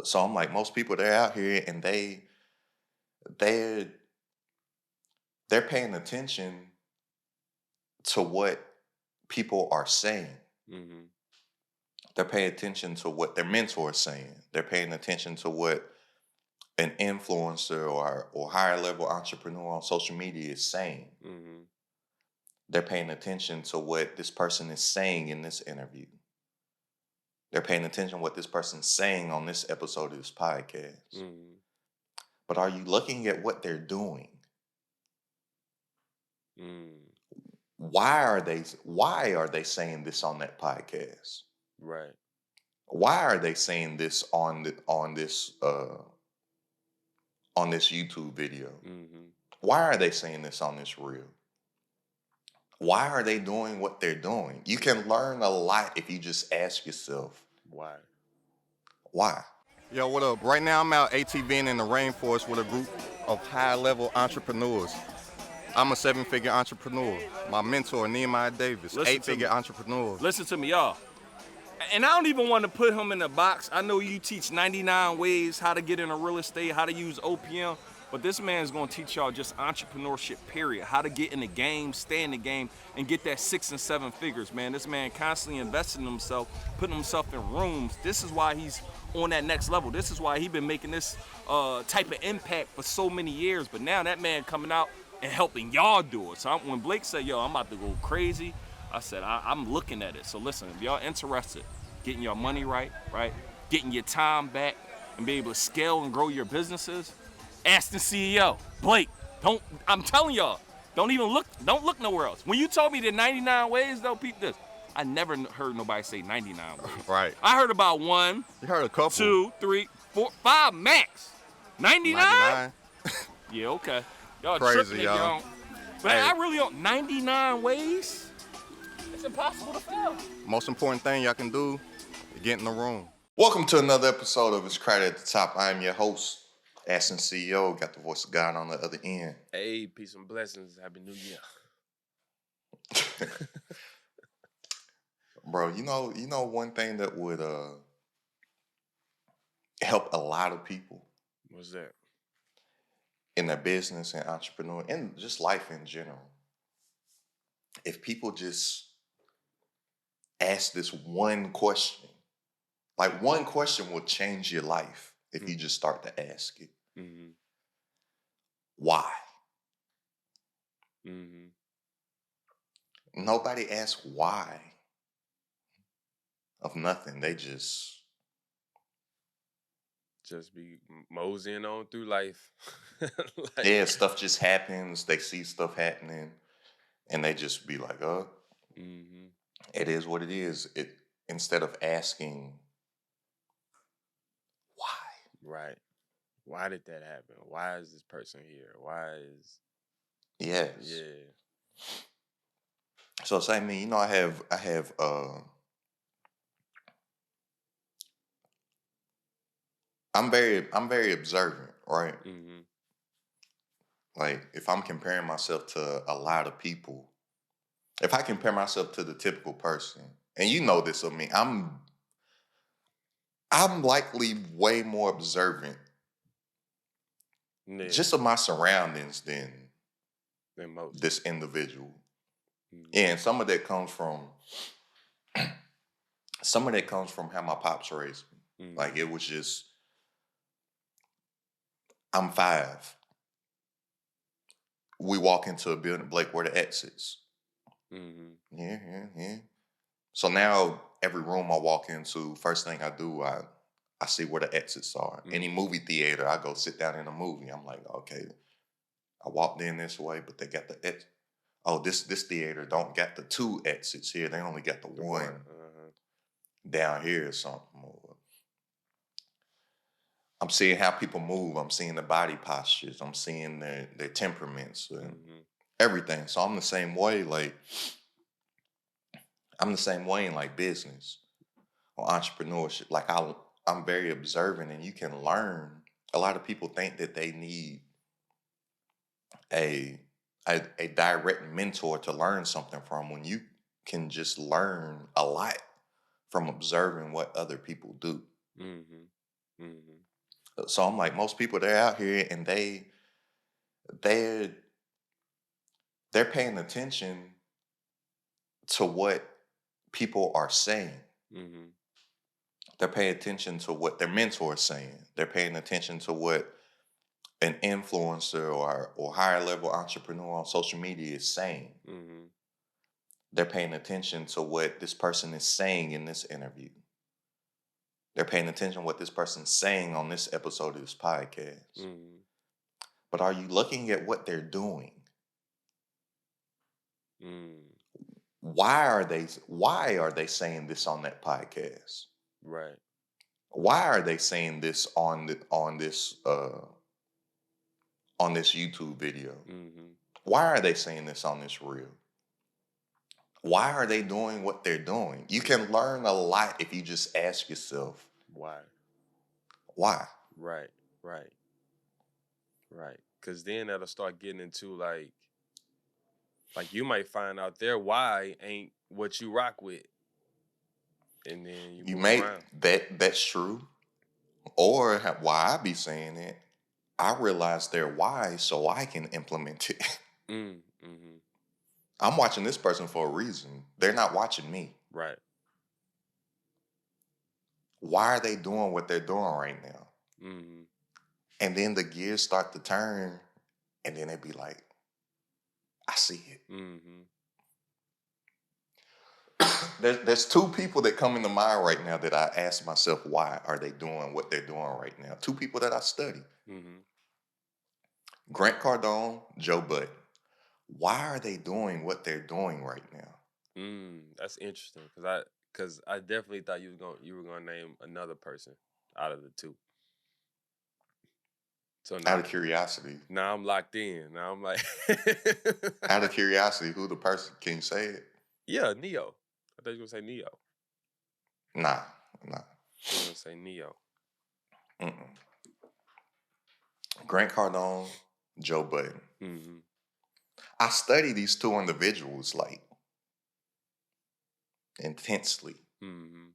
So I'm like, most people they're out here and they're they're paying attention to what people are saying. Mm-hmm. They're paying attention to what their mentor is saying. They're paying attention to what an influencer or higher level entrepreneur on social media is saying. Mm-hmm. They're paying attention to what this person is saying in this interview. They're paying attention to what this person's saying on this episode of this podcast. Mm-hmm. But are you looking at what they're doing? Mm. Why are they saying this on that podcast? Right. Why are they saying this on this YouTube video? Mm-hmm. Why are they saying this on this reel? Why are they doing what they're doing? You can learn a lot if you just ask yourself, Why? why? Yo, what up? Right now I'm out ATVing in the rainforest with a group of high-level entrepreneurs. I'm a 7-figure entrepreneur. My mentor, Nehemiah Davis, Listen to 8-figure me. entrepreneur. Listen to me, y'all. And I don't even want to put him in a box. I know you teach 99 ways how to get into real estate, how to use OPM, but this man's going to teach y'all just entrepreneurship, period. How to get in the game, stay in the game, and get that 6 and 7 figures, man. This man constantly investing in himself, putting himself in rooms. This is why he's on that next level. This is why he's been making this type of impact for so many years. But now that man coming out and helping y'all do it. So when Blake said, yo, I'm about to go crazy, I said, I'm looking at it. So listen, if y'all interested, getting your money right, getting your time back, and be able to scale and grow your businesses, AstenCeo, Blake, I'm telling y'all, don't look nowhere else. When you told me the 99 ways, though, peep this. I never heard nobody say 99 ways. Right. I heard about 1, You heard a couple. 2, 3, 4, 5 max. 99? Yeah, okay. Y'all Crazy, tripping if y'all. y'all don't. But Hey. I really don't. 99 ways? It's impossible to fail. Most important thing y'all can do is get in the room. Welcome to another episode of It's Crowded at the Top. I am your host, AstenCeo. Got the voice of God on the other end. Hey, peace and blessings. Happy New Year. Bro, you know one thing that would help a lot of people What's that? in their business and entrepreneur and just life in general. If people just ask this one question, like one question will change your life if you just start to ask it. Mm-hmm. Why? Mm-hmm. Nobody asks why of nothing. They just Be moseying on through life. yeah, stuff just happens. They see stuff happening, and they just be like, Mm-hmm. it is what it is. It instead of asking why. Right. Why did that happen? Why is this person here? Why is... Yes. Yeah. So same me, I have I'm very observant, right? Mm-hmm. Like if I'm comparing myself to a lot of people, if I compare myself to the typical person, and you know this of me, I'm likely way more observant Yeah. just of my surroundings than most. this individual. Mm-hmm. And some of that comes from how my pops raised me. Mm-hmm. Like it was just, I'm 5. We walk into a building, Blake, where the exits. Mm-hmm. Yeah. So now every room I walk into, first thing I do, I see where the exits are. Mm-hmm. Any movie theater, I go sit down in a movie. I'm like, okay, I walked in this way, but they got the exit. Oh, this theater don't got the 2 exits here. They only got the one. Uh-huh. Down here or something. I'm seeing how people move. I'm seeing the body postures. I'm seeing their temperaments and everything. So I'm the same way. Like I'm the same way in like business or entrepreneurship. Like I'm very observant, and you can learn. A lot of people think that they need a direct mentor to learn something from, when you can just learn a lot from observing what other people do. Mm-hmm. Mm-hmm. So I'm like, most people, they're out here and they're they're paying attention to what people are saying. Mm-hmm. They're paying attention to what their mentor is saying. They're paying attention to what an influencer or higher level entrepreneur on social media is saying. Mm-hmm. They're paying attention to what this person is saying in this interview. They're paying attention to what this person's saying on this episode of this podcast. Mm-hmm. But are you looking at what they're doing? Mm. Why are they saying this on that podcast? Right. Why are they saying this on this YouTube video? Mm-hmm. Why are they saying this on this reel? Why are they doing what they're doing? You can learn a lot if you just ask yourself, Why? why? Right. Right. Right. Because then that'll start getting into like you might find out their why ain't what you rock with, and then you You move may around. that's true. Or why I be saying it, I realize their why so I can implement it. Mm-hmm. I'm watching this person for a reason. They're not watching me. Right. Why are they doing what they're doing right now? Mm-hmm. And then the gears start to turn, and then they be like, I see it. Mm-hmm. There's two people that come into mind right now that I ask myself, why are they doing what they're doing right now? Two people that I study. Mm-hmm. Grant Cardone, Joe Budden. Why are they doing what they're doing right now? That's interesting because I definitely thought you were gonna name another person out of the two. So Out of curiosity. now I'm locked in. Now I'm like, Out of curiosity, who the person, can you say it? yeah, Neo. I thought you were gonna say Neo. Nah. You were gonna say Neo. Mm-mm. Grant Cardone, Joe Budden. Mm-hmm. I study these two individuals like intensely. Mm-hmm.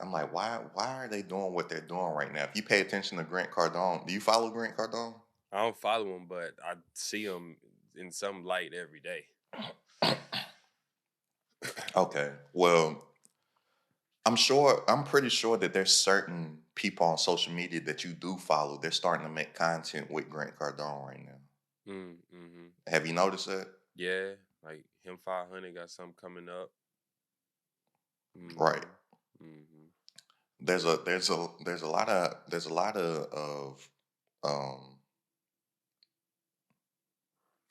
I'm like, why are they doing what they're doing right now? If you pay attention to Grant Cardone, do you follow Grant Cardone? I don't follow him, but I see him in some light every day. Okay. Well, I'm pretty sure that there's certain people on social media that you do follow. They're starting to make content with Grant Cardone right now. Mm-hmm. Have you noticed that? Yeah, like him 500 got something coming up. Mm-hmm. Right. Mm-hmm. There's a lot of um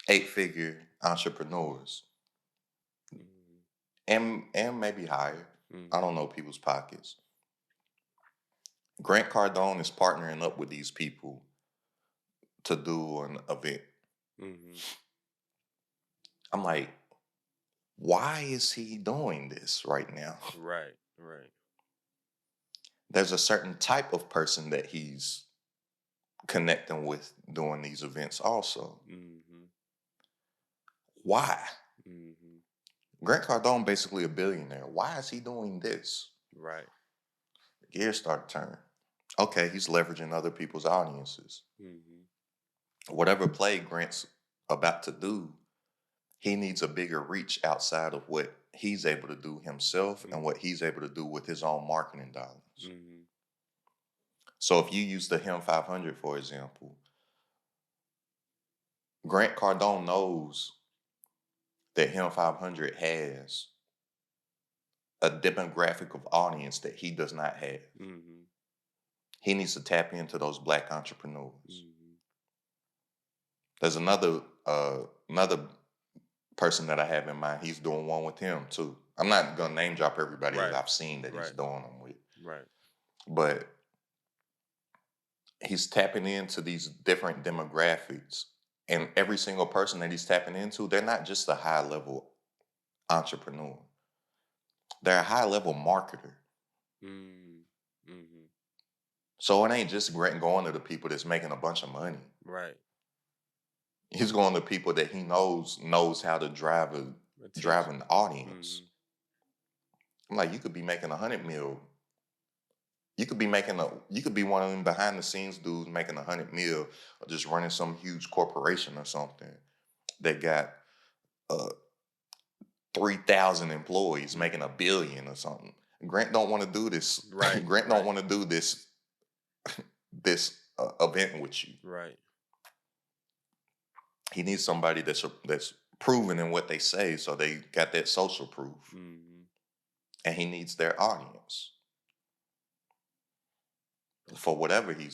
8-figure entrepreneurs Mm-hmm. and maybe higher. Mm-hmm. I don't know people's pockets. Grant Cardone is partnering up with these people to do an event. Mm-hmm. I'm like, why is he doing this right now? Right. Right. There's a certain type of person that he's connecting with doing these events also. Mm-hmm. Why? Mm-hmm. Grant Cardone basically a billionaire. Why is he doing this? Right. The gears start to turn. Okay, he's leveraging other people's audiences. Mm-hmm. Whatever play Grant's about to do, he needs a bigger reach outside of what he's able to do himself and what he's able to do with his own marketing dollars. Mm-hmm. So if you use the Him 500, for example, Grant Cardone knows that Him 500 has a demographic of audience that he does not have. Mm-hmm. He needs to tap into those black entrepreneurs. Mm-hmm. There's another person that I have in mind. He's doing one with him too. I'm not gonna name drop everybody Right. that I've seen that he's Right. doing them with, Right. but he's tapping into these different demographics, and every single person that he's tapping into, they're not just a high level entrepreneur. They're a high level marketer. Mm-hmm. So it ain't just Grant going to the people that's making a bunch of money. Right. He's going to people that he knows how to drive an audience. Mm-hmm. I'm like, you could be making 100 mil You could be you could be one of them behind the scenes dudes making 100 mil, or just running some huge corporation or something that got uh 3,000 employees making $1 billion or something. Grant don't want to do this. Right. Grant right. don't want to do this event with you. Right. He needs somebody that's proven in what they say, so they got that social proof, Mm-hmm. and he needs their audience for whatever Yeah,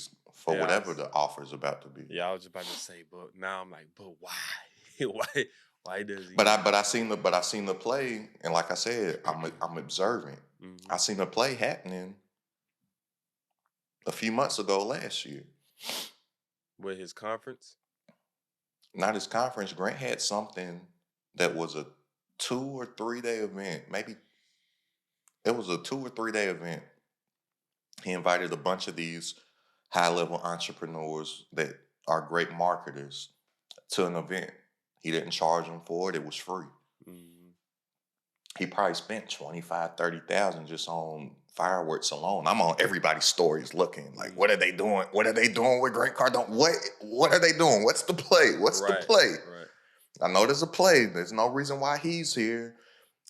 the offer is about to be. Yeah, I was just about to say, but now I'm like, but why? why does he? But I seen the play, and like I said, I'm observant. Mm-hmm. I seen the play happening a few months ago last year. With his conference? Not his conference. Grant had something that was a 2 or 3 day event. Maybe it was a 2 or 3 day event. He invited a bunch of these high level entrepreneurs that are great marketers to an event. He didn't charge them for it. It was free. Mm-hmm. He probably spent 25, 30,000 just on fireworks alone. I'm on everybody's stories looking like, what are they doing? What are they doing with Grant Cardone? What are they doing? What's the play? What's the play? Right. I know there's a play. There's no reason why he's here.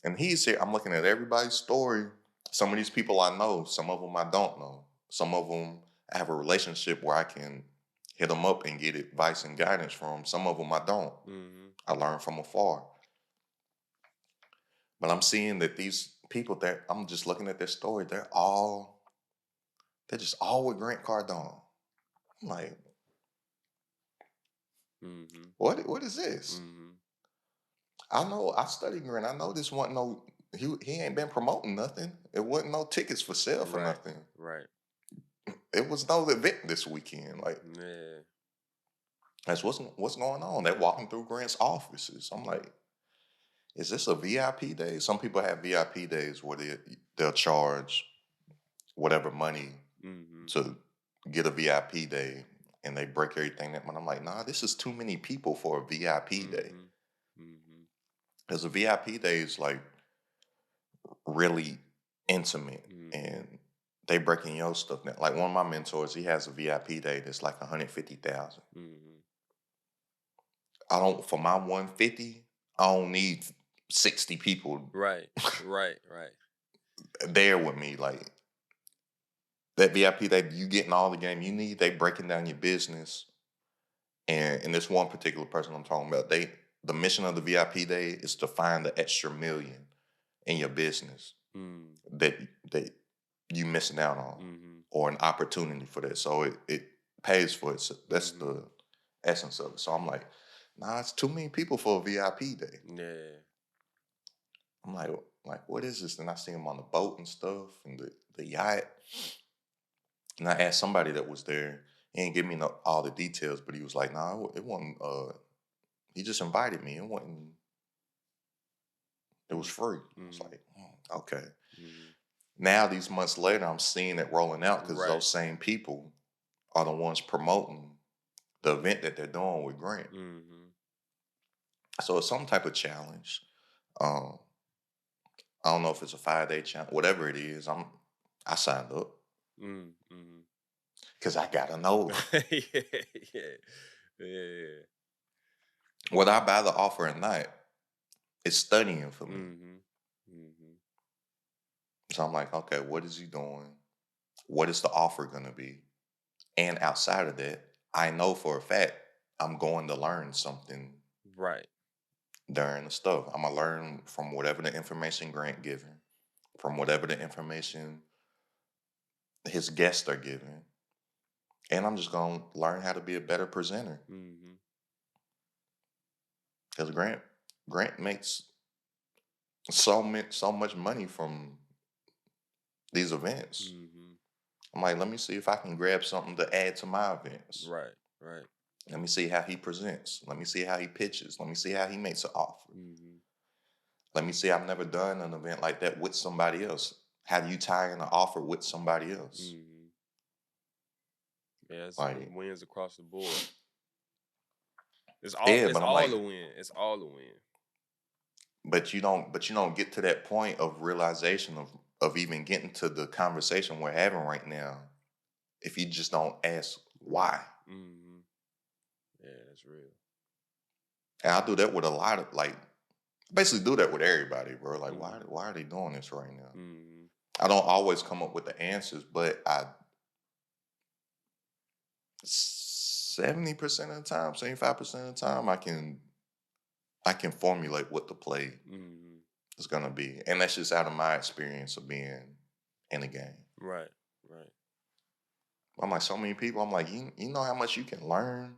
And he's here. I'm looking at everybody's story. Some of these people I know. Some of them I don't know. Some of them I have a relationship where I can hit them up and get advice and guidance from. Some of them I don't. Mm-hmm. I learn from afar. But I'm seeing that these people that I'm just looking at their story, they're just all with Grant Cardone. I'm like, Mm-hmm. what is this? Mm-hmm. I know I studied Grant. I know this wasn't no he ain't been promoting nothing. It wasn't no tickets for sale for nothing. Right. It was no event this weekend. Like Yeah. that's what's going on. They're walking through Grant's offices. I'm like, is this a VIP day? Some people have VIP days where they'll charge whatever money Mm-hmm. to get a VIP day, and they break everything that month. I'm like, nah, this is too many people for a VIP day. Mm-hmm. Because a VIP day is like really intimate, Mm-hmm. and they breaking your stuff down. Like one of my mentors, he has a VIP day that's like 150,000. Mm-hmm. For my 150, I don't need 60 people Right. there with me. Like that VIP day, you getting all the game you need. They breaking down your business. And this one particular person I'm talking about, the mission of the VIP day is to find the extra million in your business that you missing out on, Mm-hmm. or an opportunity for that. So it pays for it. So that's the essence of it. So I'm like, nah, it's too many people for a VIP day. Yeah. I'm like, what is this? And I see him on the boat and stuff, and the yacht. And I asked somebody that was there. He didn't give me all the details, but he was like, nah, it wasn't. He just invited me. It wasn't. It was free. I was like, okay. Mm-hmm. Now these months later, I'm seeing it rolling out because Right. those same people are the ones promoting the event that they're doing with Grant. Mm-hmm. So it's some type of challenge. I don't know if it's a 5-day challenge, whatever it is. I signed up Mm-hmm. because I gotta know yeah. whether I buy the offer or not. It's studying for me. Mm-hmm. So I'm like, okay, what is he doing? What is the offer gonna be? And outside of that, I know for a fact I'm going to learn something Right. during the stuff. I'm gonna learn from whatever the information Grant giving, from whatever the information his guests are giving, and I'm just gonna learn how to be a better presenter. Mm-hmm. Because Grant makes so much money from these events. Mm-hmm. I'm like, let me see if I can grab something to add to my events. Right. Let me see how he presents. Let me see how he pitches. Let me see how he makes an offer. Mm-hmm. Let me see. I've never done an event like that with somebody else. How do you tie in an offer with somebody else? Mm-hmm. Yeah, it's Like, wins across the board. It's yeah, It's but I'm all like, a win. It's all a win. but you don't get to that point of realization of of even getting to the conversation we're having right now if you just don't ask why. Mm-hmm. Yeah, that's real. And I do that with a lot of basically do that with everybody, bro. Like, Mhm. why are they doing this right now? Mm-hmm. I don't always come up with the answers, but 70% of the time, 75% of the time, I can formulate what the play Mm-hmm. is gonna be, and that's just out of my experience of being in the game. Right. Right. I'm like, so many people. I'm like, you know how much you can learn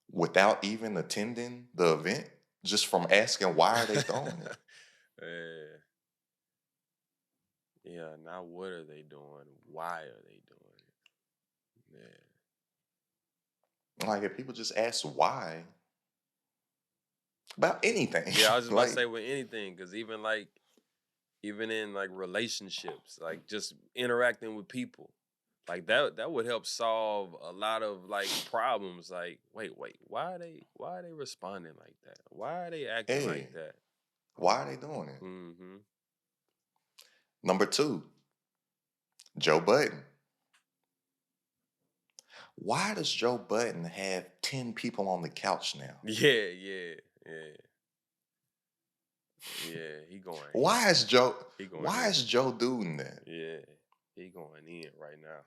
without even attending the event, just from asking why are they throwing it. Yeah. Yeah. Now, what are they doing? Why are they doing it? Like, if people just ask why about anything, Yeah. I was just about to like, say with anything, because even in like relationships, like just interacting with people, like that would help solve a lot of like problems. Like, wait, why are they responding like that? Why are they acting hey, like that? why are they doing it? Mm-hmm. Number two, Joe Budden. Why does Joe Budden have 10 people on the couch now? Yeah, yeah, yeah, yeah. He going Why is Joe He going why in. is Joe doing that? Yeah, he going in right now.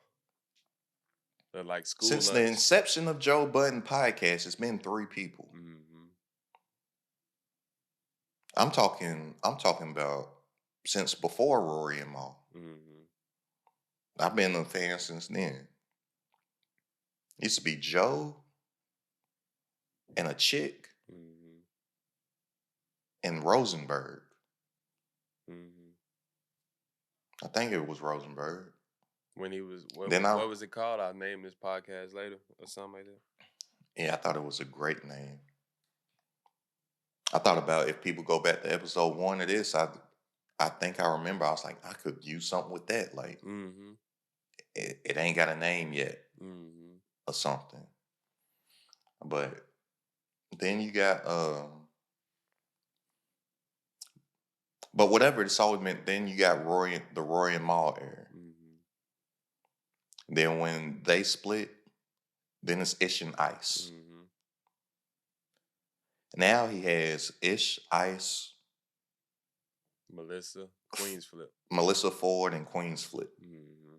They're like school Since the lunch. inception of Joe Budden podcast, it's been 3 people. Mm-hmm. I'm talking about since before Rory and Maul. Mm-hmm. I've been a fan since then. Used to be Joe and a chick Mm-hmm. and Rosenberg. Mm-hmm. I think it was Rosenberg. When he was Then what was it called? I'll name this podcast later or something like that. I thought it was a great name. I thought about if people go back to episode 1 of this, I think I remember I was like, I could use something with that. Like, Mm-hmm. it ain't got a name yet Mm-hmm. or something. But then you got but whatever it's always meant, then you got the Roy and Maul era. Mm-hmm. Then when they split, then it's Ish and Ice. Mm-hmm. Now he has Ish, Ice, Melissa, Queens Flip. Melissa Ford, and Queens Flip. Mm-hmm.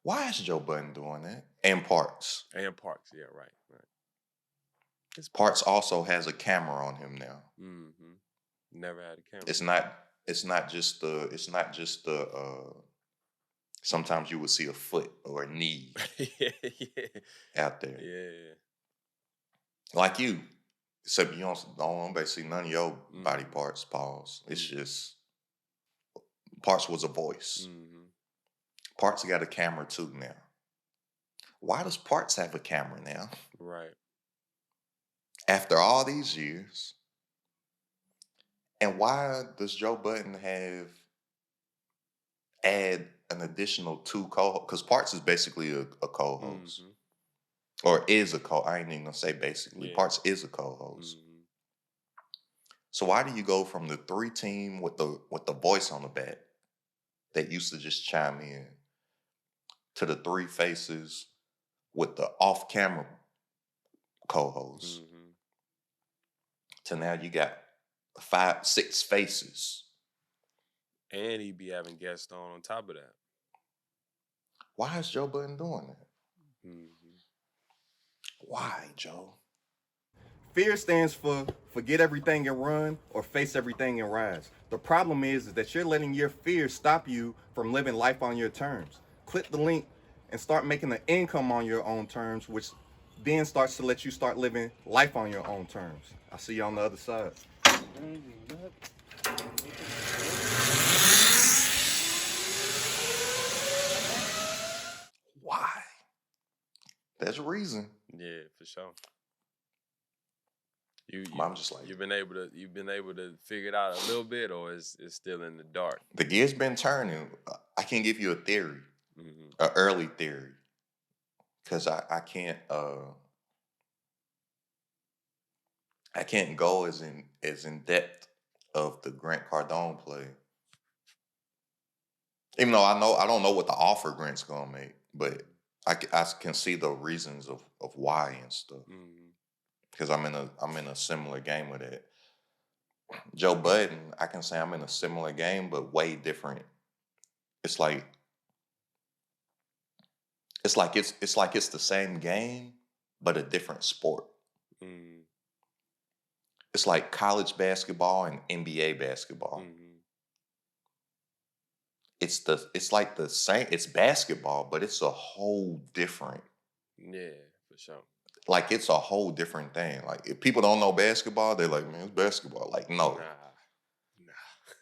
Why is Joe Budden doing that? And Parks. And Parks, yeah, right. Parks also has a camera on him now. Mm-hmm. Never had a camera. It's not just the sometimes you would see a foot or a knee yeah, yeah. out there. Yeah. Like you. Except you don't basically none of your body Mm-hmm. parts, pause. It's just Parts was a voice. Mm-hmm. Parts got a camera too now. Why does Parts have a camera now? Right. After all these years. And why does Joe Budden add an additional 2 co-hosts? Because Parts is basically a co-host. Mm-hmm. Or is a I ain't even gonna say basically. Yeah. Parts is a co-host. Mm-hmm. So why do you go from the 3 team with the voice on the back that used to just chime in to the 3 faces with the off-camera co-host Mm-hmm. to now you got 5, 6 faces? And he be having guests on top of that. Why is Joe Budden doing that? Mm-hmm. Why, Joe? Fear stands for forget everything and run or face everything and rise. The problem is that you're letting your fear stop you from living life on your terms. Click the link and start making an income on your own terms, which then starts to let you start living life on your own terms. I'll see you on the other side. Why? There's a reason. Yeah, for sure. I'm just like, you've been able to figure it out a little bit, or it's still in the dark. the gear's been turning. I can give you a theory, Mm-hmm. an early theory, because I can't go as in depth of the Grant Cardone play Even though I don't know what the offer grant's gonna make, but I can see the reasons of why and stuff. Mm-hmm. Because I'm in a similar game with it. Joe Budden, I can say I'm in a similar game, but way different. It's like it's the same game, but a different sport. Mm-hmm. It's like college basketball and NBA basketball. Mm-hmm. It's like the same. It's basketball, but it's a whole different. Yeah, for sure. Like it's a whole different thing. Like if people don't know basketball, they're like, man, it's basketball. Like no,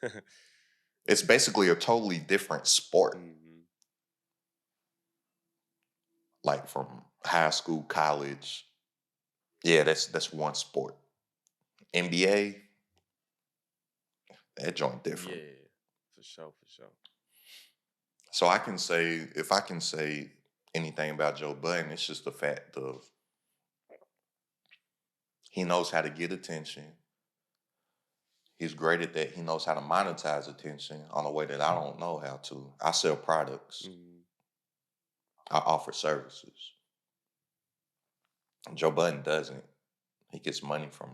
Nah. it's basically a totally different sport. Mm-hmm. Like from high school, college. Yeah, that's one sport. NBA, that joint different. Yeah, for sure, for sure. So I can say, if I can say anything about Joe Budden, it's just the fact of he knows how to get attention. He's great at that. He knows how to monetize attention on a way that I don't know how to. I sell products. Mm-hmm. I offer services. Joe Budden doesn't. He gets money from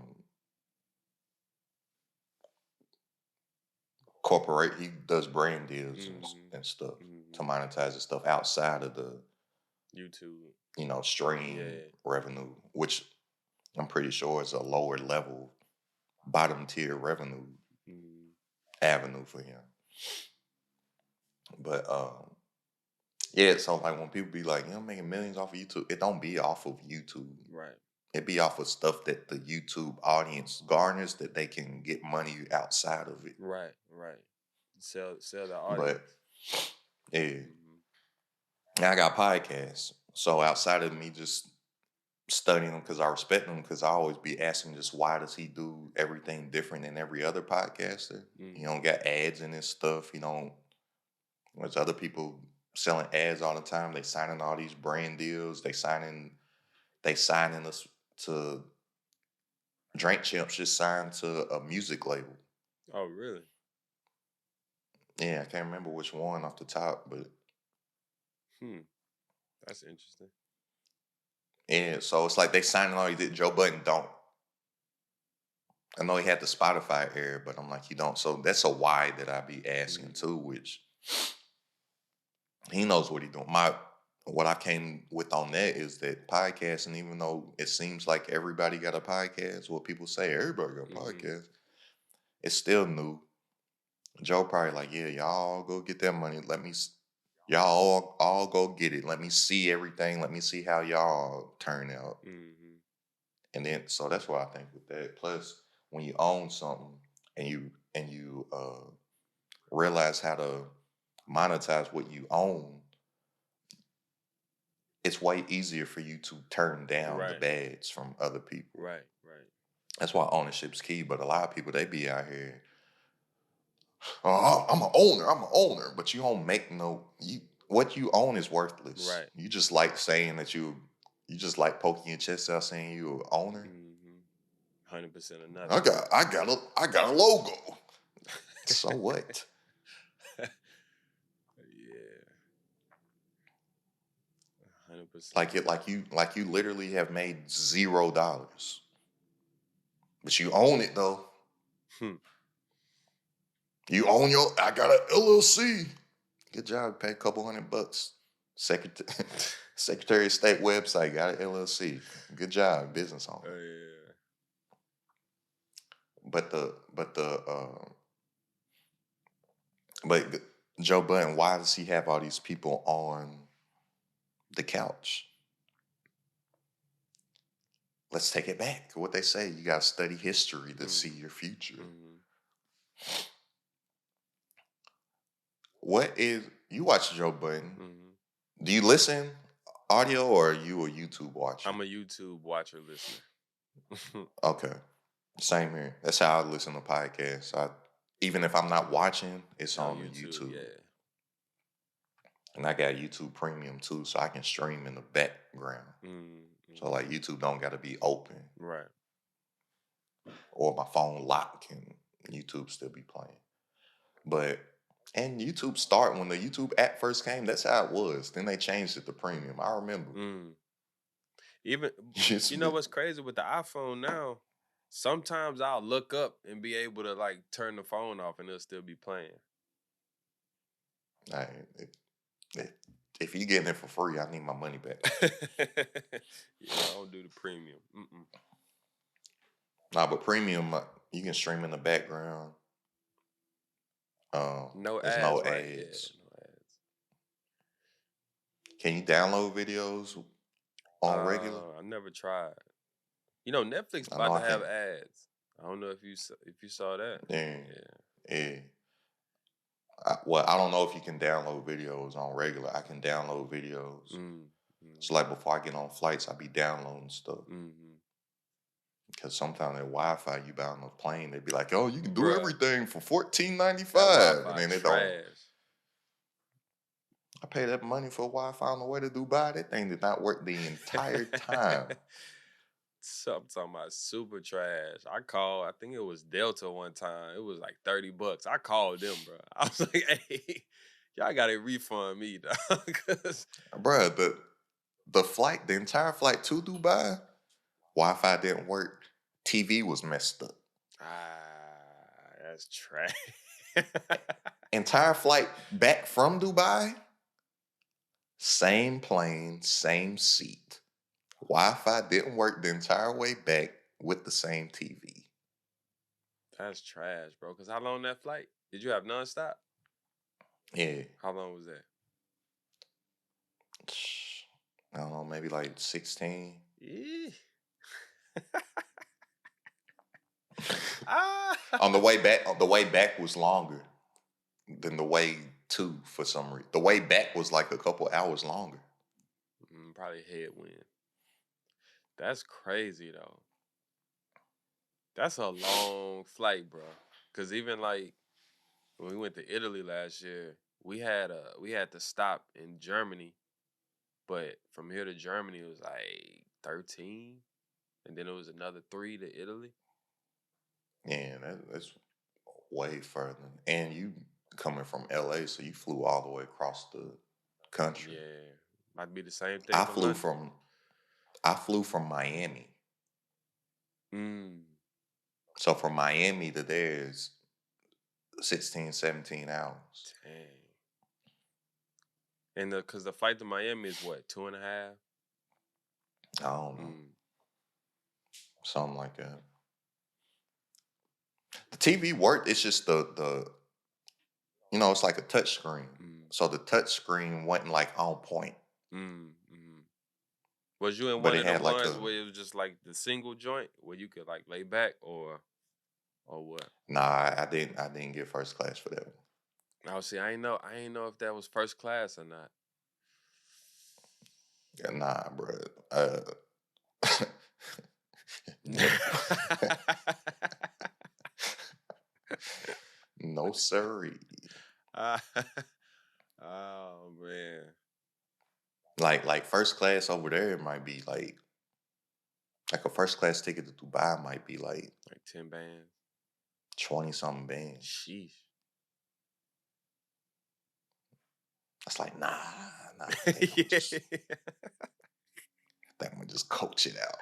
corporate. He does brand deals Mm-hmm. and stuff to Mm-hmm. monetize his stuff outside of the YouTube. stream Yeah. revenue, which I'm pretty sure is a lower level, bottom tier revenue Mm-hmm. avenue for him. But yeah, so like when people be like, I'm making millions off of YouTube, it don't be off of YouTube. Right. It be off of stuff that the YouTube audience garners that they can get money outside of it. Right. Right. Sell the But audience. yeah, Mm-hmm. and I got podcasts. So outside of me just studying them because I respect them, because I always be asking just why does he do everything different than every other podcaster? Mm-hmm. He don't got ads in his stuff. He don't. There's other people selling ads all the time. They signing all these brand deals. They signing us to Drink Champs just signed to a music label. Oh, really? Yeah, I can't remember which one off the top, but That's interesting. yeah, so it's like they signing all these. Joe Budden don't. I know he had the Spotify era, but I'm like, he don't. So that's a why that I be asking Mm-hmm. too, which he knows what he doing. What I came with on that is that podcasting, even though it seems like everybody got a podcast, what people say everybody got a Mm-hmm. podcast, it's still new. Joe probably like, yeah, y'all go get that money. Y'all all go get it. Let me see everything. Let me see how y'all turn out. Mm-hmm. And then, so that's what I think with that. Plus, when you own something and you realize how to monetize what you own, it's way easier for you to turn down the Right. bads from other people. Right. Right. That's why ownership's key. But a lot of people, they be out here, oh, I'm an owner. I'm an owner. But you don't make what you own is worthless. Right. You just like saying that you just like poking your chest out saying you an owner. Mm-hmm. 100% or nothing. I got a logo. So what? Yeah. 100%. Like you literally have made $0. But you own it though. Hmm. You own I got an LLC. Good job, pay a couple $100. Secretary of State website got an LLC. Good job, business owner. Oh, yeah. But Joe Budden, why does he have all these people on the couch? Let's take it back. What they say, you gotta study history to see your future. Mm-hmm. You watch Joe Budden? Mm-hmm. Do you listen audio or are you a YouTube watcher? I'm a YouTube watcher listener. Okay, same here. That's how I listen to podcasts. Even if I'm not watching, it's on YouTube. Yeah. And I got YouTube Premium too, so I can stream in the background. Mm-hmm. So like YouTube don't got to be open, Right. or my phone locked and YouTube still be playing. But And YouTube start when the YouTube app first came. That's how it was. Then they changed it to premium. I remember. Even Used you to know be- what's crazy with the iPhone now? Sometimes I'll look up and be able to like turn the phone off and it'll still be playing. Hey, if you getting it for free, I need my money back. Yeah, I don't do the premium. Nah, but premium, you can stream in the background. No There's ads, no right? Yeah, ads. no ads. Can you download videos on regular? I never tried. You know, Netflix I know about I to have can. ads. I don't know if you saw that. Yeah, Yeah. yeah. Well, I don't know if you can download videos on regular. I can download videos. So like before I get on flights, I be downloading stuff. Because sometimes that Wi-Fi you buy on the plane, they be like, "Oh, you can do Bruh, everything for $14.95," that and Wi-Fi then they don't. trash. I pay that money for Wi-Fi on the way to Dubai. That thing did not work the entire time. So I'm talking about super trash. I called, I think it was Delta one time. It was like $30. I called them, bro. I was like, hey, y'all gotta refund me, dog. 'Cause- Bruh, the entire flight to Dubai, Wi-Fi didn't work. TV was messed up. That's trash. Entire flight back from Dubai, same plane, same seat. Wi-Fi didn't work the entire way back with the same TV. That's trash, bro. Cause how long that flight? Did you have nonstop? Yeah. How long was that? I don't know, maybe like 16. Yeah. On the way back was longer than the way to for some reason. The way back was like a couple hours longer. Probably headwind. That's crazy though. That's a long flight, bro. Cause even like when we went to Italy last year, we had to stop in Germany, but from here to Germany it was like 13, and then it was another 3 to Italy. Yeah, that's way further. And you coming from LA, so you flew all the way across the country. Yeah, might be the same thing I for flew London. from I flew from Miami. So from Miami to there is 16, 17 hours. Dang. And cause the flight to Miami is what, 2.5? I don't know. Something like that. The TV worked. It's just the it's like a touch screen. So the touch screen wasn't like on point. Was you in But one it of the had like ones a where it was just like the single joint where you could like lay back or what? nah, I didn't get first class for that one. Oh, see, I ain't know if that was first class or not. Yeah, nah, bro. No siree. Oh man. Like first class over there it might be like a first class ticket to Dubai might be like Like 10 bands. 20 something bands. Sheesh. It's like nah. I think I'm gonna just coach it out.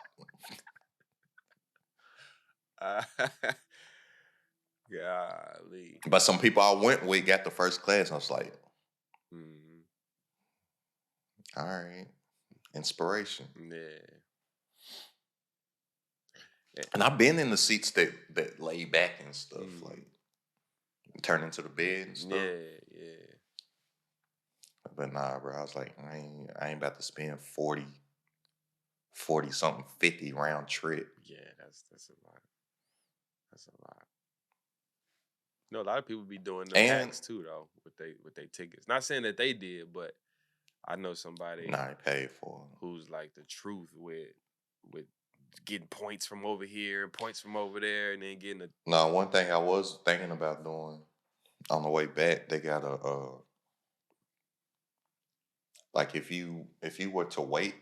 Golly. But some people I went with got the first class. And I was like, all right, inspiration. Yeah. And I've been in the seats that lay back and stuff, like turn into the bed and stuff. Yeah. But nah, bro, I was like, I ain't about to spend 40 something 50 round trip. Yeah, that's a lot. That's a lot. You know, a lot of people be doing them And hacks too, though, with they tickets. Not saying that they did, but I know somebody nah, I paid for it. who's like the truth with getting points from over here and points from over there, and then getting a. Now, one thing I was thinking about doing on the way back, they got a like if you were to wait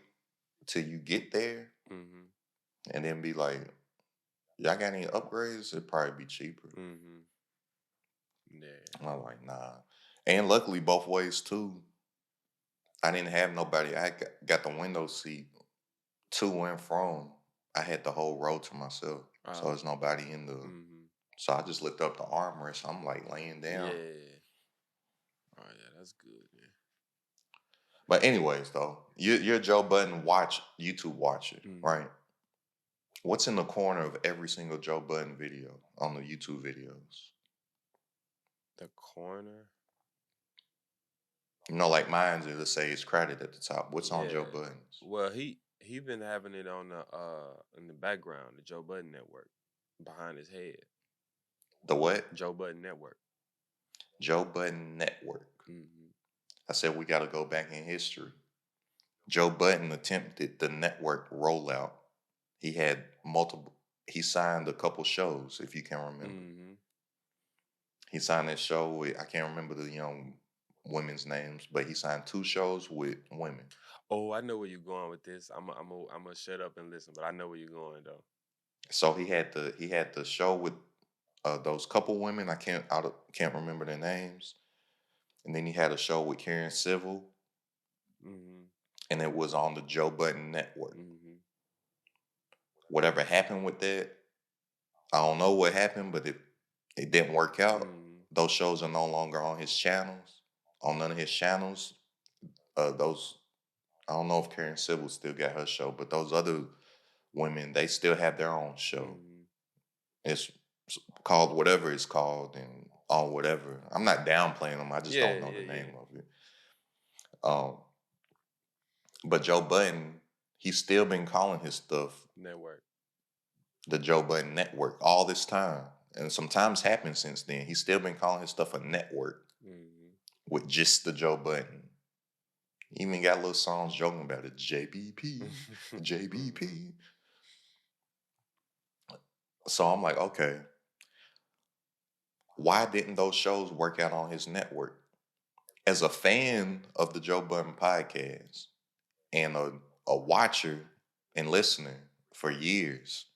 till you get there and then be like, y'all got any upgrades? It'd probably be cheaper. Yeah. I'm like, nah. And luckily, both ways too. I didn't have nobody. I got the window seat to and from. I had the whole row to myself, so there's nobody in the. Mm-hmm. So I just lift up the armrest. I'm like laying down. Yeah. Oh yeah, that's good, man. But anyways, though, you're a Joe Budden YouTube watcher, Mm. right? What's in the corner of every single Joe Budden video on the YouTube videos? The corner. You know, like mine's it'll say it's crowded at the top. What's on Joe Yeah. Budden's? Well, he been having it on the in the background, the Joe Budden Network, behind his head. The what? Joe Budden Network. Joe Budden Network. Mm-hmm. I said we got to go back in history. Joe Budden attempted the network rollout. He had multiple. He signed a couple shows, if you can remember. Mm-hmm. He signed that show with, I can't remember the young women's names, but he signed 2 shows with women. Oh, I know where you're going with this. I'm gonna shut up and listen, but I know where you're going though. So he had the show with those couple women. I can't remember their names. And then he had a show with Karen Civil, Mm-hmm. and it was on the Joe Budden Network. Mm-hmm. Whatever happened with that, I don't know what happened, but it didn't work out. Mm-hmm. Those shows are no longer on his channels. On none of his channels. Those I don't know if Karen Civil still got her show, but those other women, they still have their own show. Mm-hmm. It's called whatever it's called and on whatever. I'm not downplaying them. I just don't know the name of it. But Joe Budden, he's still been calling his stuff Network. the Joe Budden Network all this time. And some times happened since then. He's still been calling his stuff a network with just the Joe Budden. He even got little songs joking about it. JBP, JBP. So I'm like, okay, why didn't those shows work out on his network? As a fan of the Joe Budden podcast and a watcher and listener for years,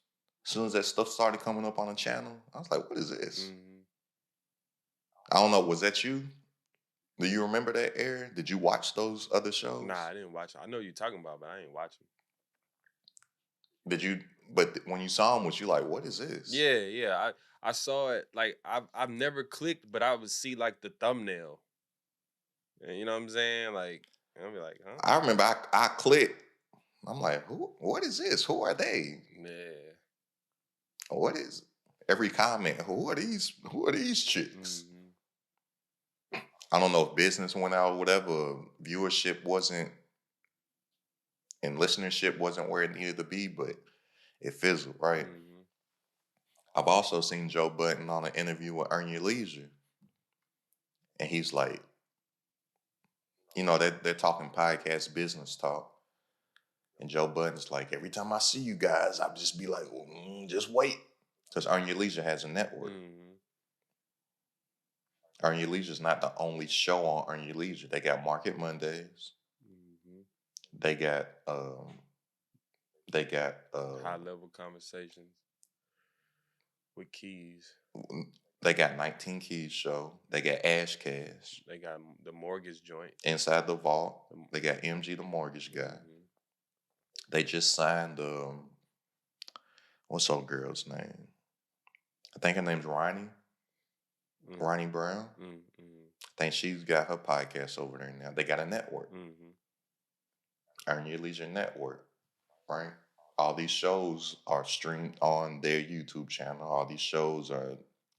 as soon as that stuff started coming up on the channel, I was like, what is this? Mm-hmm. I don't know, was that you? Do you remember that era? Did you watch those other shows? Nah, I didn't watch it. I know you're talking about, but I ain't watching. Did you? But when you saw him, was you like, what is this? Yeah. I saw it. Like I've never clicked, but I would see like the thumbnail. And you know what I'm saying? Like I'll be like, huh? I remember I clicked. I'm like, what is this? Who are they? Yeah. What is every comment? Who are these chicks? Mm-hmm. I don't know if business went out or whatever. Viewership wasn't and listenership wasn't where it needed to be, but it fizzled, right? Mm-hmm. I've also seen Joe Budden on an interview with Earn Your Leisure. And he's like, you know, they're talking podcast business talk. And Joe Budden's like, every time I see you guys, I just be like, just wait. Because Earn Your Leisure has a network. Mm-hmm. Earn Your Leisure is not the only show on Earn Your Leisure. They got Market Mondays. Mm-hmm. They got High level conversations with Keys. They got 19 Keys show. They got Ash Cash. They got the mortgage joint. Inside the Vault. They got MG the mortgage guy. Mm-hmm. They just signed what's old girl's name? I think her name's Ronnie. Mm-hmm. Ronnie Brown. Mm-hmm. I think she's got her podcast over there now. They got a network. Mm-hmm. Earn Your Leisure Network. Right? All these shows are streamed on their YouTube channel. All these shows are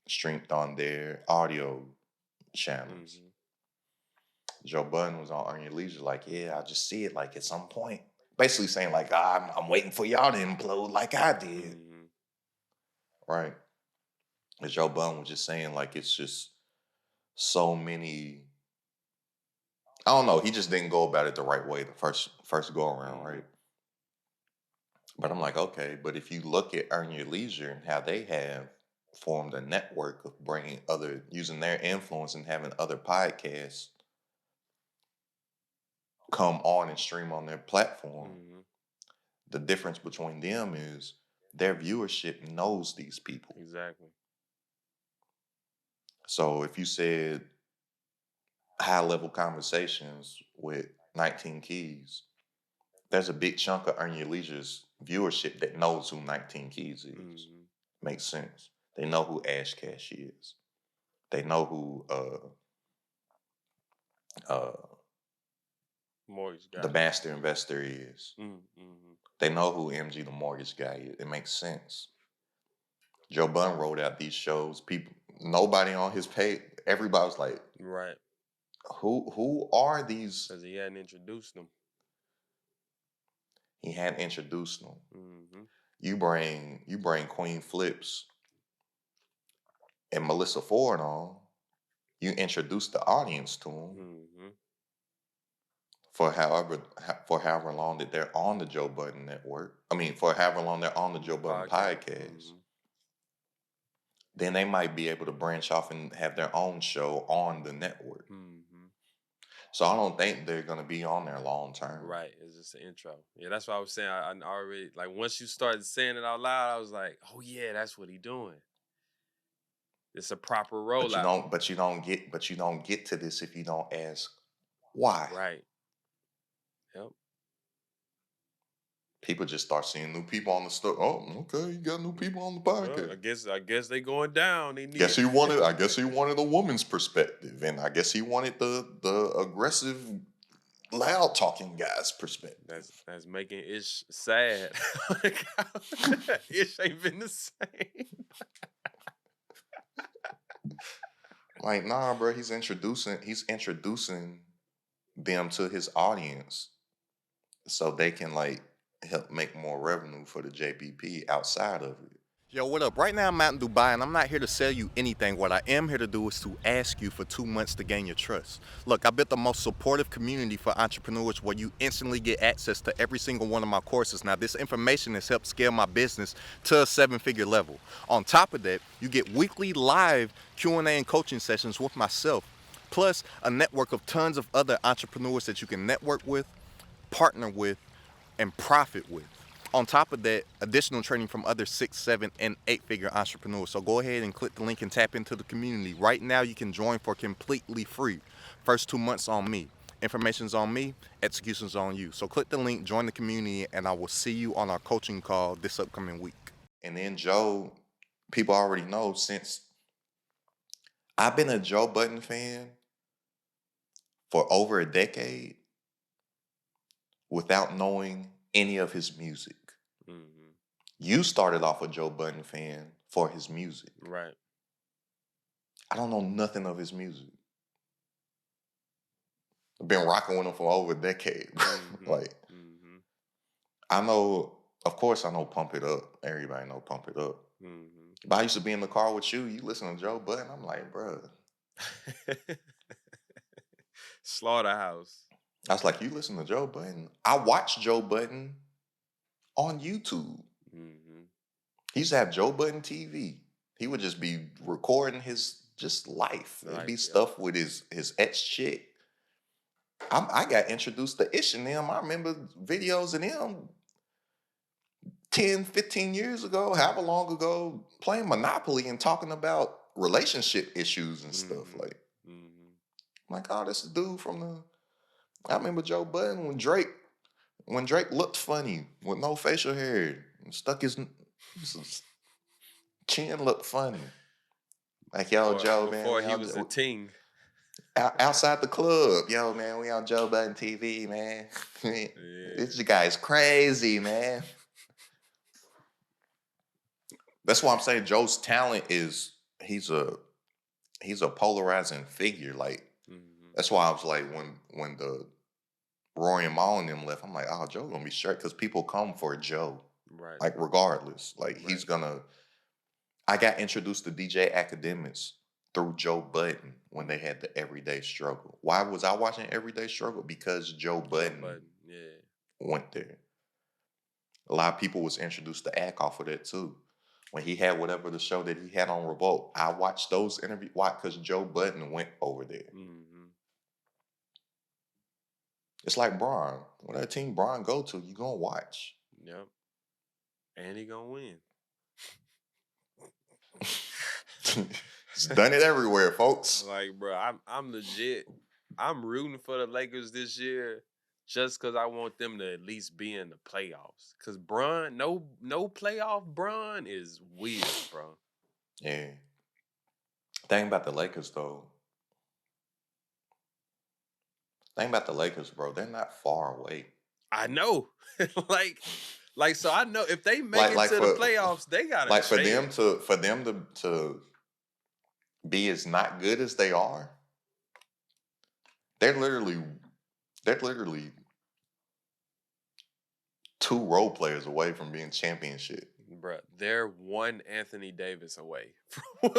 streamed on their audio channels. Mm-hmm. Joe Budden was on Earn Your Leisure like, yeah, I just see it like at some point. Basically saying like, I'm waiting for y'all to implode like I did. Mm-hmm. Right? And Joe Budden was just saying like it's just so many. I don't know. He just didn't go about it the right way the first go around, right? But I'm like, okay, but if you look at Earn Your Leisure and how they have formed a network of using their influence and having other podcasts come on and stream on their platform, the difference between them is their viewership knows these people. Exactly. So if you said, high level conversations with 19 Keys, there's a big chunk of Earn Your Leisure's viewership that knows who 19 Keys is. Mm-hmm. Makes sense. They know who Ash Cash is. They know who uh Mortgage guy. the master investor is. Mm-hmm. They know who MG the mortgage guy is. It makes sense. Joe Budden wrote out these shows. People, nobody on his page. Everybody was like, Right. who are these? Because he hadn't introduced them. He hadn't introduced them. Mm-hmm. You bring Queen Flips and Melissa Ford on. You introduce the audience to them Mm-hmm. for however long that they're on the Joe Budden network. I mean, for however long they're on the Joe Budden podcast. Mm-hmm. Then they might be able to branch off and have their own show on the network. Mm-hmm. So I don't think they're gonna be on there long term. Right. It's just an intro. Yeah, that's what I was saying. I already, like, once you started saying it out loud, I was like, oh yeah, that's what he doing. It's a proper rollout. But you don't get to this if you don't ask why. Right. Yep. People just start seeing new people on the stuff. Oh, okay, you got new people on the podcast. Well, I guess they going down. They need. I guess he wanted a woman's perspective, and I guess he wanted the aggressive, loud talking guy's perspective. That's making Ish sad. Ish ain't been the same. Like, nah, bro, he's introducing them to his audience so they can like help make more revenue for the JPP outside of it. Yo, what up? Right now I'm out in Dubai and I'm not here to sell you anything. What I am here to do is to ask you for 2 months to gain your trust. Look, I built the most supportive community for entrepreneurs where you instantly get access to every single one of my courses. Now, this information has helped scale my business to a 7-figure level. On top of that, you get weekly live Q&A and coaching sessions with myself, plus a network of tons of other entrepreneurs that you can network with, partner with, and profit with. On top of that, additional training from other 6, 7, and 8-figure entrepreneurs. So go ahead and click the link and tap into the community. Right now, you can join for completely free. First 2 months on me. Information's on me, execution's on you. So click the link, join the community, and I will see you on our coaching call this upcoming week. And then Joe, people already know, since I've been a Joe Budden fan for over a decade without knowing any of his music. Mm-hmm. You started off a Joe Budden fan for his music. Right. I don't know nothing of his music. I've been rocking with him for over a decade. Mm-hmm. Like, mm-hmm. I know, of course I know Pump It Up. Everybody know Pump It Up. Mm-hmm. But I used to be in the car with you. You listen to Joe Budden. I'm like, bro. Slaughterhouse. I was like, you listen to Joe Budden? I watched Joe Budden on YouTube. Mm-hmm. He used to have Joe Budden TV. He would just be recording his just life. It'd be stuff with his ex-chick. I got introduced to Ish and them. I remember videos of them 10, 15 years ago, however long ago, playing Monopoly and talking about relationship issues and stuff. Like, I'm like, oh, this is a dude from the... I remember Joe Budden when Drake looked funny with no facial hair and stuck his chin looked funny. Like, yo, Joe, man. Before he was a ting. Outside the club. Yo, man, we on Joe Budden TV, man. This guy is crazy, man. That's why I'm saying Joe's talent is he's a polarizing figure. Like, that's why I was like, when the Rory and Mal and them left, I'm like, oh, Joe gonna be straight because people come for Joe. Right. Like, regardless. Like, he's gonna... I got introduced to DJ Academics through Joe Budden when they had the Everyday Struggle. Why was I watching Everyday Struggle? Because Joe Budden went there. A lot of people was introduced to Ack off of that too. When he had whatever the show that he had on Revolt, I watched those interviews. Why? Because Joe Budden went over there. Mm-hmm. It's like Braun. Whatever team Braun go to, you gonna watch. Yep. And he gonna win. He's done it everywhere, folks. Like, bro, I'm legit I'm rooting for the Lakers this year just because I want them to at least be in the playoffs. Cause Bron, no playoff Bron is weird, bro. Yeah. Thing about the Lakers though. Thing about the Lakers, bro, they're not far away. I know. So I know if they make Like it like to the for playoffs, they got a like for them chance. to be as not good as they are, they're literally they're literally two role players away from being championship. Bruh, they're one Anthony Davis away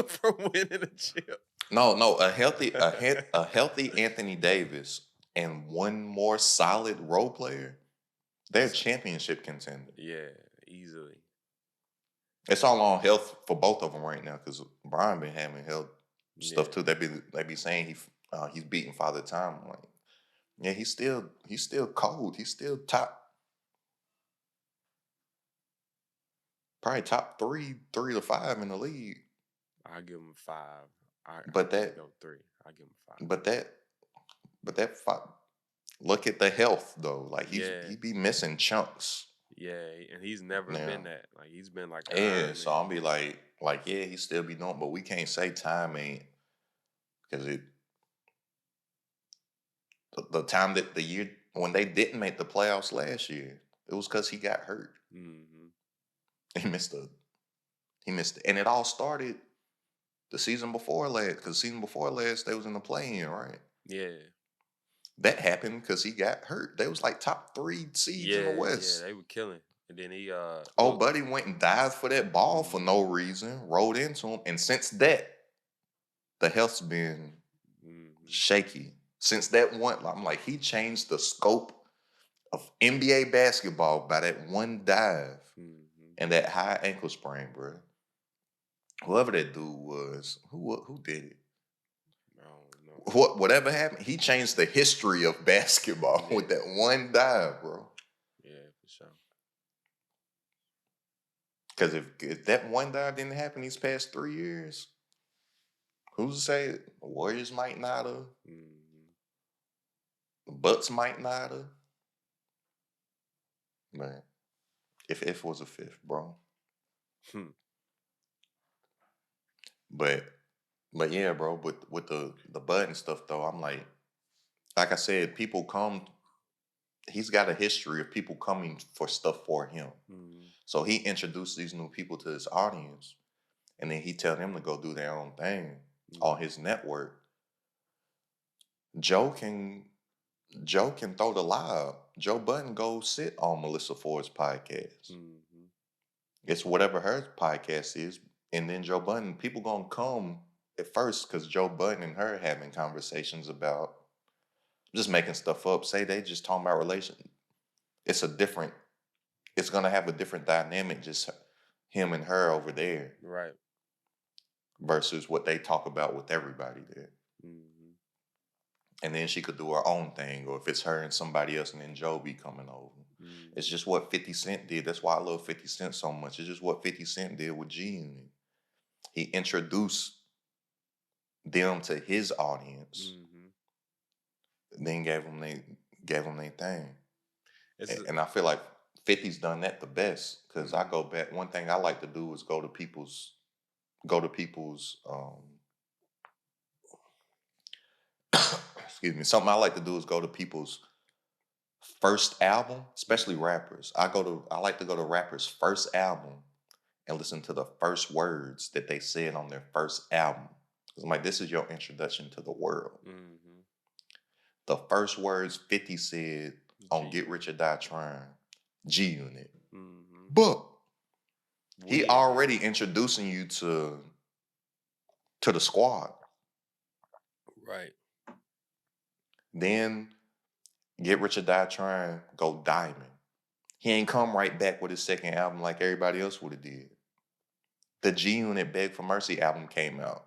from winning a chip. No, a healthy Anthony Davis and one more solid role player, they're championship contender. Yeah, easily. It's all on health for both of them right now because Brian been having health stuff Yeah. too. They be saying he's beating Father Time. I'm like, yeah, he's still cold. He's still probably top 3 to 5 in the league. I give him 5. I But can't that go 3. I give him 5. but that but that look at the health though. Like Yeah. he be missing chunks. Yeah, and he's never Yeah. been that. Like he's been like an Yeah, Iron so Man. I'll be like yeah, he still be doing, but we can't say time ain't because the time that the year when they didn't make the playoffs last year, it was because he got hurt. Mm-hmm. He missed it, and it all started the season before last. Because season before last, they was in the play-in, right? Yeah. That happened because he got hurt. They was like top 3 seeds in the Yeah, West. they were killing. And then he Oh, buddy went and dived for that ball for no reason, rolled into him, and since that, the health's been shaky. Since that one, I'm like, he changed the scope of NBA basketball by that one dive and that high ankle sprain, bro. Whoever that dude was, who did it? I don't know. Whatever happened, he changed the history of basketball with that one dive, bro. Yeah, for sure. Because if that one dive didn't happen these past 3 years, who's to say it? The Warriors might not have. The Bucks might not have. Man, if was a fifth, bro. But yeah, bro. With the Bud and stuff though, I'm like I said, people come. He's got a history of people coming for stuff for him. So he introduced these new people to his audience, and then he tell them to go do their own thing on his network. Joe can throw the live. Joe Budden go sit on Melissa Ford's podcast. It's whatever her podcast is, and then Joe Budden. People gonna come at first because Joe Budden and her having conversations about just making stuff up. Say they just talking about relations. It's gonna have a different dynamic, just him and her over there. Right. Versus what they talk about with everybody there. And then she could do her own thing, or if it's her and somebody else, and then Joe be coming over. It's just what 50 Cent did. That's why I love 50 Cent so much. It's just what 50 Cent did with G-Unit. He introduced them to his audience, then gave them their thing. And I feel like 50's done that the best because I go back. One thing I like to do is go to people's excuse me. Something I like to do is go to people's first album, especially rappers. I like to go to rappers' first album and listen to the first words that they said on their first album. I'm like, this is your introduction to the world. The first words 50 said on Get Rich or Die Trying, G-Unit. But he already introducing you to the squad. Right. Then Get Rich or Die Trying, go Diamond. He ain't come right back with his second album like everybody else would have did. The G-Unit Beg for Mercy album came out.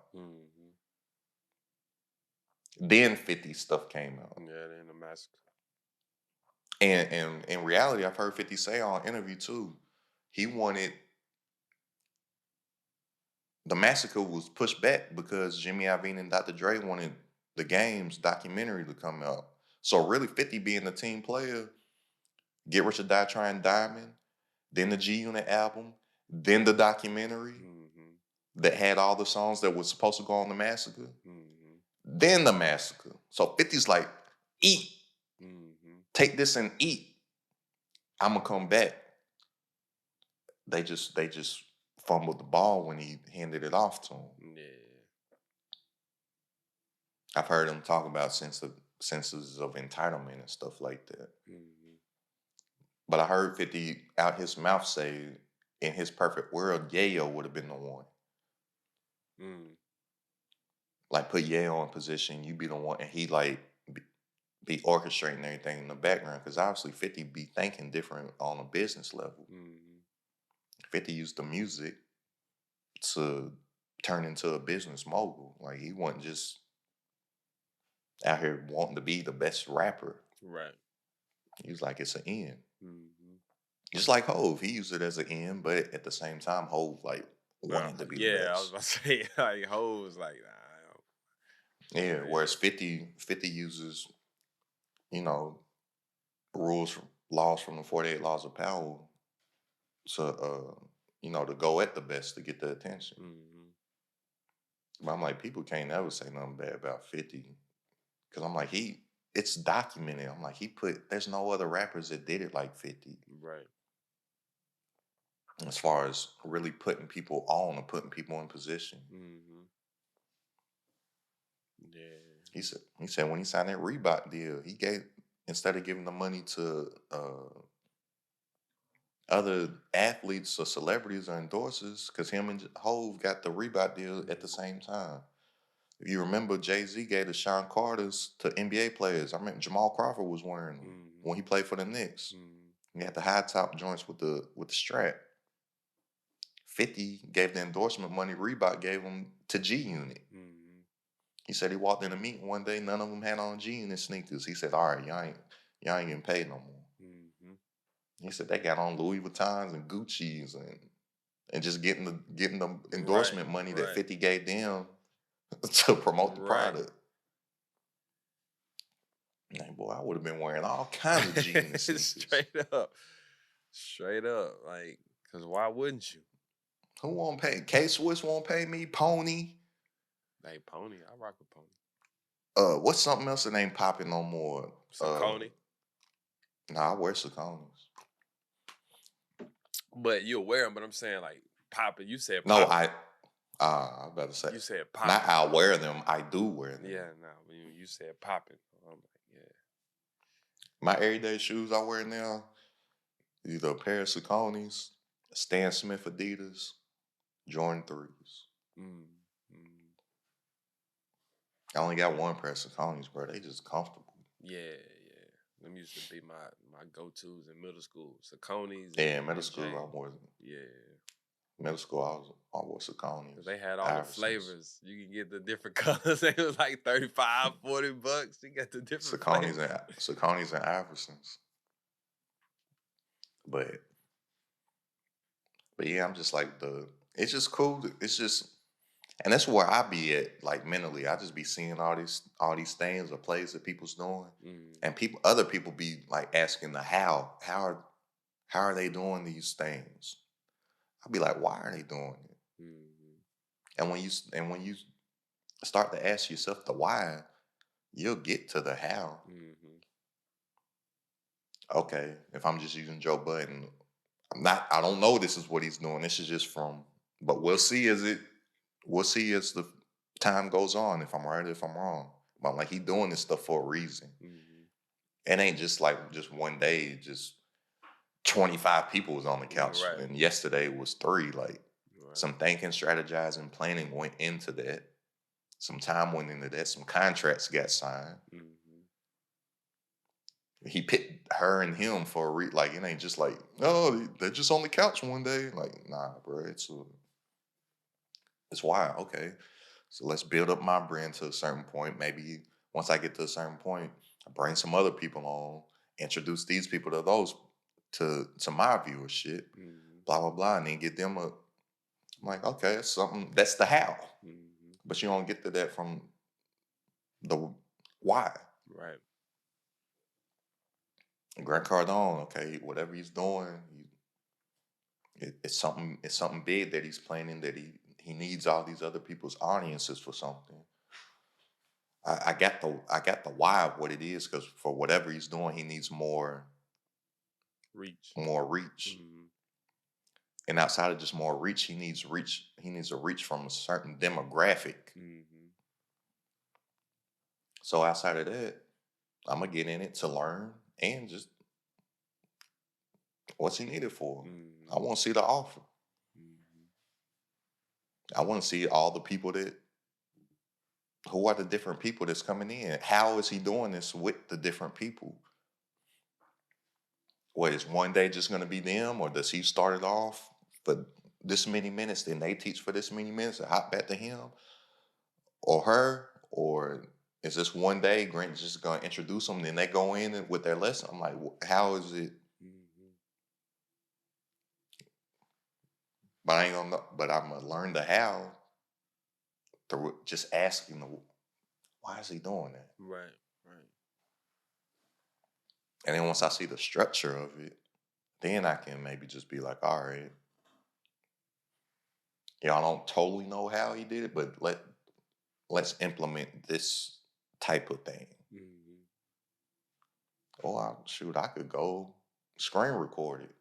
Then 50 stuff came out. Yeah, then the massacre. And in reality, I've heard 50 say on interview too, he wanted the massacre was pushed back because Jimmy Iovine and Dr. Dre wanted the games documentary to come out. So really 50 being the team player, Get Rich or Die Trying Diamond, then the G Unit album, then the documentary Mm-hmm. that had all the songs that was supposed to go on the massacre, Mm-hmm. then the massacre. So 50's like, eat, Mm-hmm. take this and eat. I'ma come back. They just fumbled the ball when he handed it off to him. Yeah. I've heard him talk about senses of entitlement and stuff like that. Mm-hmm. But I heard 50 out his mouth say, in his perfect world, Yayo would have been the one. Mm. Like put Yayo in position, you be the one, and he like be orchestrating everything in the background. Because obviously 50 be thinking different on a business level. Mm-hmm. 50 used the music to turn into a business mogul. Like he wasn't just out here wanting to be the best rapper. Right. He was like, it's an end. Mm-hmm. Just like Hove, he used it as an end, but at the same time, Hove like wanted to be the Yeah, I was best. about to say, like, hoes, like, nah. Yeah, whereas 50 uses, you know, laws from the 48 laws of power to, to go at the best to get the attention. Mm-hmm. But I'm like, people can't ever say nothing bad about 50 because I'm like, it's documented. I'm like, there's no other rappers that did it like 50. Right. As far as really putting people on or putting people in position. Mm-hmm. Yeah. He said when he signed that Reebok deal, instead of giving the money to other athletes or celebrities or endorsers, because him and Hove got the Reebok deal at the same time. If you remember, Jay-Z gave the Sean Carter's to NBA players. I remember Jamal Crawford was wearing them when he played for the Knicks. Mm-hmm. He had the high top joints with the strap. 50 gave the endorsement money Reebok gave him to G Unit. Mm-hmm. He said he walked in a meeting one day, none of them had on G Unit sneakers. He said, all right, y'all ain't getting paid no more. Mm-hmm. He said they got on Louis Vuittons and Gucci's and just getting the endorsement money that 50 gave them to promote the product. Man, boy, I would have been wearing all kinds of G Unit sneakers. Straight up. Like, because why wouldn't you? Who won't pay? K-Swiss won't pay me? Pony? Hey, Pony. I rock with Pony. What's something else that ain't popping no more? Saucony? Nah, I wear Sauconys. But you'll wear them, but I'm saying, like, popping. You said popping. No, I was about to say. You said popping. Not I wear them, I do wear them. Yeah, no, you said popping. I'm like, yeah. My everyday shoes I wear now, either a pair of Sauconys, Stan Smith Adidas, Jordan 3s. Mm. I only got one pair of Sauconys, bro. They just comfortable. Yeah. Them used to be my go-tos in middle school. Sauconys. Yeah, in middle school I wore them. Yeah. Middle school I wore Sauconys. They had all the flavors. You can get the different colors. It was like $35, $40. You got the different Sauconys and Iversons. But yeah, I'm just like it's just cool. It's just, and that's where I be at, like mentally. I just be seeing all these things or plays that people's doing, and other people be like asking the how are they doing these things? I'll be like, why are they doing it? And when you start to ask yourself the why, you'll get to the how. Okay, if I'm just using Joe Budden, I don't know this is what he's doing. This is just but we'll see as the time goes on, if I'm right or if I'm wrong. But I'm like, he doing this stuff for a reason. It ain't just like just one day, just 25 people was on the couch. Right. And yesterday was 3. Like some thinking, strategizing, planning went into that. Some time went into that. Some contracts got signed. He picked her and him for like, it ain't just like, oh, they're just on the couch one day. Like, nah, bro, it's wild. Okay, so let's build up my brand to a certain point. Maybe once I get to a certain point, I bring some other people on, introduce these people to my viewership, blah, blah, blah, and then get them I'm like, okay, that's something, that's the how. But you don't get to that from the why. Right. Grant Cardone, okay, whatever he's doing, it's something. It's something big that he's planning. That he needs all these other people's audiences for something. I got the why of what it is, because for whatever he's doing, he needs Reach. more reach. Mm-hmm. And outside of just more reach, he needs reach. He needs a reach from a certain demographic. Mm-hmm. So outside of that, I'm gonna get in it to learn and just what's he needed for. Mm-hmm. I want to see the offer. Mm-hmm. I want to see all the people who are the different people that's coming in. How is he doing this with the different people? What is one day just gonna be them, or does he start it off for this many minutes, then they teach for this many minutes and hop back to him or her, or is this one day Grant just gonna introduce them, then they go in and with their lesson? I'm like, how is it? Mm-hmm. But I ain't gonna know, but I'm gonna learn the how through just asking the why is he doing that? Right. Right. And then once I see the structure of it, then I can maybe just be like, all right, yeah, I don't totally know how he did it, but let's implement this type of thing. Mm-hmm. Or shoot, I could go screen record it.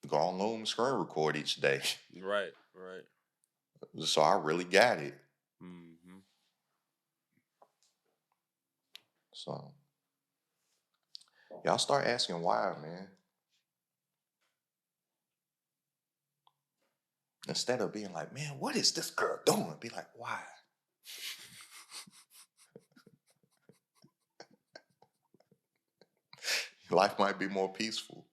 Go on Loom, screen record each day. Right. Right. So I really got it. Mm-hmm. So y'all start asking why, man. Instead of being like, man, what is this girl doing? Be like, why? Life might be more peaceful.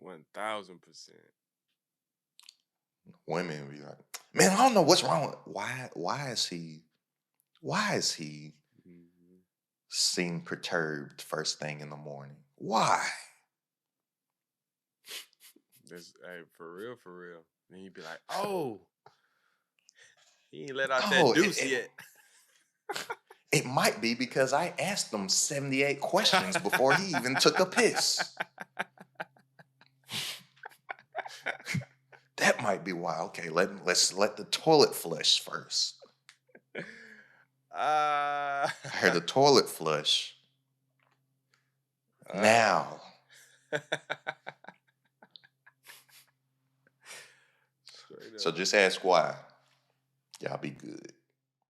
1000%. Women be like, man, I don't know what's wrong with why is he Mm-hmm. seem perturbed first thing in the morning? Why? This, hey, for real, for real. Then you'd be like, oh, he ain't let out that Oh, deuce yet. it might be because I asked him 78 questions before he even took a piss. That might be why. Okay, let's let the toilet flush first. I heard the toilet flush. Now. Straight So up. just ask why. Y'all be good.